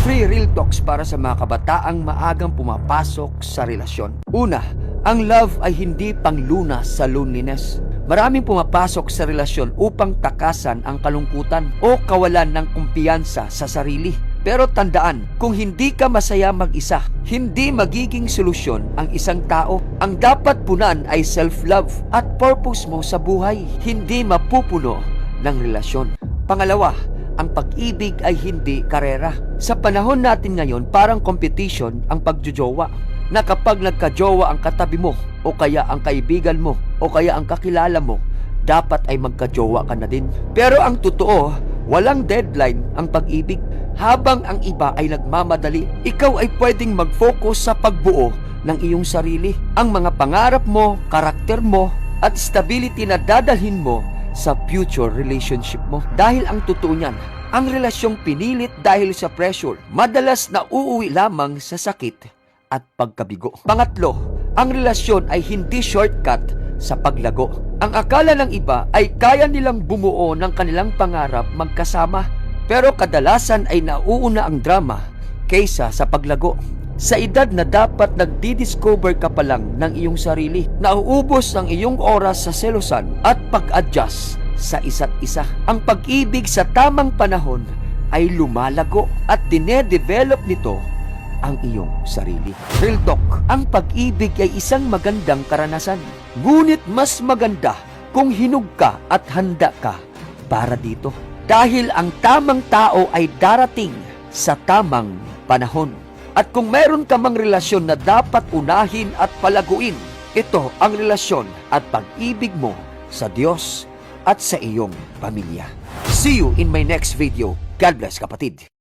Free real talks para sa mga kabataang maagang pumapasok sa relasyon. Una, ang love ay hindi panglunas sa loneliness. Maraming pumapasok sa relasyon upang takasan ang kalungkutan o kawalan ng kumpiyansa sa sarili. Pero tandaan, kung hindi ka masaya mag-isa, hindi magiging solusyon ang isang tao. Ang dapat punan ay self-love at purpose mo sa buhay, hindi mapupuno ng relasyon. Pangalawa, ang pag-ibig ay hindi karera. Sa panahon natin ngayon, parang competition ang pagjojowa. Na kapag nagkajowa ang katabi mo, o kaya ang kaibigan mo, o kaya ang kakilala mo, dapat ay magkajowa ka na din. Pero ang totoo, walang deadline ang pag-ibig. Habang ang iba ay nagmamadali, ikaw ay pwedeng mag-focus sa pagbuo ng iyong sarili. Ang mga pangarap mo, karakter mo, at stability na dadalhin mo sa future relationship mo. Dahil ang totoo niyan, ang relasyong pinilit dahil sa pressure, madalas na uuwi lamang sa sakit at pagkabigo. Pangatlo, ang relasyon ay hindi shortcut sa paglago. Ang akala ng iba ay kaya nilang bumuo ng kanilang pangarap magkasama, pero kadalasan ay nauuna ang drama kaysa sa paglago. Sa edad na dapat nagdi-discover ka pa lang ng iyong sarili, nauubos ang iyong oras sa selosan at pag-adjust sa isa't isa. Ang pag-ibig sa tamang panahon ay lumalago at dinedevelop nito ang iyong sarili. Real talk, ang pag-ibig ay isang magandang karanasan. Ngunit mas maganda kung hinug ka at handa ka para dito. Dahil ang tamang tao ay darating sa tamang panahon. At kung meron ka mang relasyon na dapat unahin at palaguin, ito ang relasyon at pag-ibig mo sa Diyos at sa iyong pamilya. See you in my next video. God bless, kapatid.